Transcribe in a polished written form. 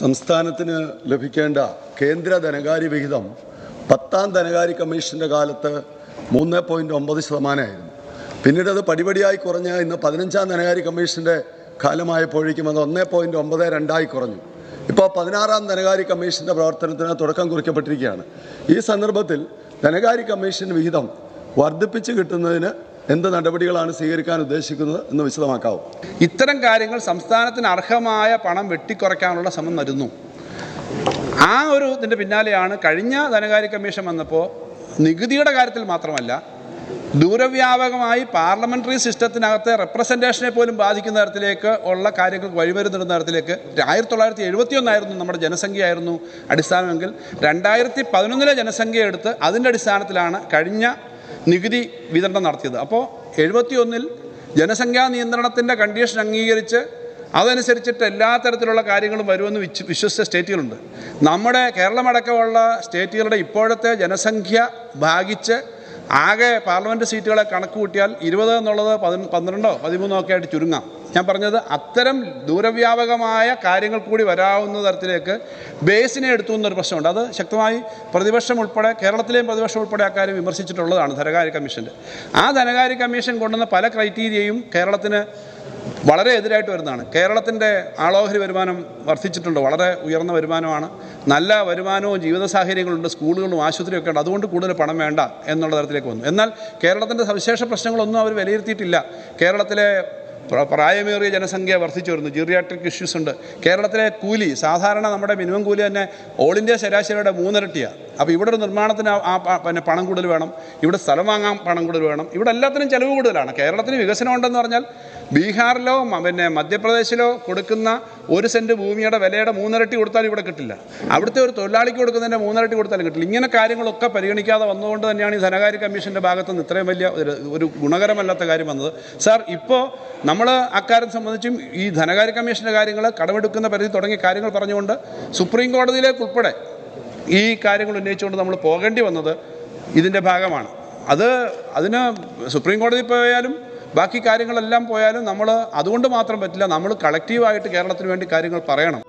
സംസ്ഥാനത്തിന് ലഭിക്കേണ്ട കേന്ദ്ര ധനകാര്യ വിഹിതം 10ാം ധനകാര്യ കമ്മീഷൻ്റെ കാലത്ത് 3.9%. പിന്നീട് അത് പടിപടിയായി കുറഞ്ഞ് ഇന്ന് 15ാം ധനകാര്യ കമ്മീഷൻ്റെ കാലമായപ്പോഴേക്കും അത് 1.92 കുറഞ്ഞു. ഇപ്പോൾ 16ാം ധനകാര്യ കമ്മീഷൻ്റെ പ്രവർത്തനത്തിന് തുടക്കം കുറിക്കപ്പെട്ടിരിക്കുകയാണ്. ഈ സന്ദർഭത്തിൽ ധനകാര്യ കമ്മീഷൻ വിഹിതം വർദ്ധിപ്പിച്ച് കിട്ടുന്നതിന് എന്ത് നടപടികളാണ് സ്വീകരിക്കാൻ ഉദ്ദേശിക്കുന്നത് എന്ന് വിശദമാക്കാവും. ഇത്തരം കാര്യങ്ങൾ സംസ്ഥാനത്തിന് അർഹമായ പണം വെട്ടിക്കുറയ്ക്കാനുള്ള ശ്രമം നടന്നു. ആ ഒരു ഇതിൻ്റെ പിന്നാലെയാണ് കഴിഞ്ഞ ധനകാര്യ കമ്മീഷൻ വന്നപ്പോൾ നികുതിയുടെ കാര്യത്തിൽ മാത്രമല്ല ദൂരവ്യാപകമായി പാർലമെൻ്ററി സിസ്റ്റത്തിനകത്തെ റെപ്രസെൻറ്റേഷനെ പോലും ബാധിക്കുന്ന തരത്തിലേക്ക് ഉള്ള കാര്യങ്ങൾ വഴിമരുന്നിടുന്ന തരത്തിലേക്ക് 1971 നമ്മുടെ ജനസംഖ്യയായിരുന്നു അടിസ്ഥാനമെങ്കിൽ 2011 ജനസംഖ്യ എടുത്ത് അതിൻ്റെ അടിസ്ഥാനത്തിലാണ് കഴിഞ്ഞ നികുതി വിതരണം നടത്തിയത്. അപ്പോൾ 71 ജനസംഖ്യാ നിയന്ത്രണത്തിൻ്റെ കണ്ടീഷൻ അംഗീകരിച്ച് അതനുസരിച്ചിട്ട് എല്ലാ തരത്തിലുള്ള കാര്യങ്ങളും വരുമെന്ന് വിശ്വസിച്ച സ്റ്റേറ്റുകളുണ്ട്. നമ്മുടെ കേരളമടക്കമുള്ള സ്റ്റേറ്റുകളുടെ ഇപ്പോഴത്തെ ജനസംഖ്യ ഭാഗിച്ച് ആകെ പാർലമെൻറ്റ് സീറ്റുകളെ കണക്ക് കൂട്ടിയാൽ 20 എന്നുള്ളത് 12 13 ഒക്കെ ആയിട്ട് ചുരുങ്ങാം. ഞാൻ പറഞ്ഞത് അത്തരം ദൂരവ്യാപകമായ കാര്യങ്ങൾ കൂടി വരാവുന്ന തരത്തിലേക്ക് ബേസിനെ എടുത്തു എന്നൊരു പ്രശ്നമുണ്ട്. അത് ശക്തമായി പ്രതിപക്ഷം ഉൾപ്പെടെ കേരളത്തിലെയും പ്രതിപക്ഷം ഉൾപ്പെടെ അക്കാര്യം വിമർശിച്ചിട്ടുള്ളതാണ് ധനകാര്യ കമ്മീഷൻ്റെ. ആ ധനകാര്യ കമ്മീഷൻ കൊണ്ടുവന്ന പല ക്രൈറ്റീരിയയും കേരളത്തിന് വളരെ എതിരായിട്ട് വരുന്നതാണ്. കേരളത്തിൻ്റെ ആളോഹരി വരുമാനം വർദ്ധിച്ചിട്ടുണ്ട്, വളരെ ഉയർന്ന വരുമാനമാണ്, നല്ല വരുമാനവും ജീവിത സാഹചര്യങ്ങളുണ്ട്, സ്കൂളുകളും ആശുപത്രിയൊക്കെ ഉണ്ട്, അതുകൊണ്ട് കൂടുതൽ പണം വേണ്ട എന്നുള്ള തരത്തിലേക്ക് വന്നു. എന്നാൽ കേരളത്തിൻ്റെ സവിശേഷ പ്രശ്നങ്ങളൊന്നും അവർ വിലയിരുത്തിയിട്ടില്ല. കേരളത്തിലെ പ്രായമേറിയ ജനസംഖ്യ വർദ്ധിച്ചു വരുന്നു, ജീറിയാട്രിക് ഇഷ്യൂസ് ഉണ്ട്. കേരളത്തിലെ കൂലി സാധാരണ നമ്മുടെ മിനിമം കൂലി തന്നെ ഓൾ ഇന്ത്യ ശരാശരിയുടെ 3 ഇരട്ടിയാണ്. അപ്പോൾ ഇവിടെ ഒരു നിർമ്മാണത്തിന് പിന്നെ പണം കൂടുതൽ വേണം, ഇവിടെ സ്ഥലം വാങ്ങാൻ പണം കൂടുതൽ വേണം, ഇവിടെ എല്ലാത്തിനും ചിലവ് കൂടുതലാണ്. കേരളത്തിന് വികസനം ഉണ്ടെന്ന് പറഞ്ഞാൽ ബീഹാറിലോ പിന്നെ മധ്യപ്രദേശിലോ കൊടുക്കുന്ന 1 സെൻറ്റ് ഭൂമിയുടെ വിലയുടെ 3 ഇരട്ടി കൊടുത്താലും ഇവിടെ കിട്ടില്ല. അവിടുത്തെ ഒരു തൊഴിലാളിക്ക് കൊടുക്കുന്നതിൻ്റെ 3 ഇരട്ടി കൊടുത്താലും കിട്ടില്ല. ഇങ്ങനെ കാര്യങ്ങളൊക്കെ പരിഗണിക്കാതെ വന്നുകൊണ്ട് തന്നെയാണ് ഈ ധനകാര്യ കമ്മീഷൻ്റെ ഭാഗത്തുനിന്ന് ഇത്രയും വലിയ ഒരു ഗുണകരമല്ലാത്ത കാര്യം വന്നത്. സാർ, ഇപ്പോൾ നമ്മൾ അക്കാര്യം സംബന്ധിച്ചും ഈ ധനകാര്യ കമ്മീഷൻ്റെ കാര്യങ്ങൾ കടമെടുക്കുന്ന പരിധി തുടങ്ങിയ കാര്യങ്ങൾ പറഞ്ഞുകൊണ്ട് സുപ്രീം കോടതിയിലേക്കുൾപ്പെടെ ഈ കാര്യങ്ങൾ ഉന്നയിച്ചുകൊണ്ട് നമ്മൾ പോകേണ്ടി വന്നത് ഇതിൻ്റെ ഭാഗമാണ്. അതിന് സുപ്രീം കോടതി പോയാലും ബാക്കി കാര്യങ്ങളെല്ലാം പോയാലും നമ്മൾ അതുകൊണ്ട് മാത്രം പറ്റില്ല, നമ്മൾ കളക്റ്റീവായിട്ട് കേരളത്തിന് വേണ്ടി കാര്യങ്ങൾ പറയണം.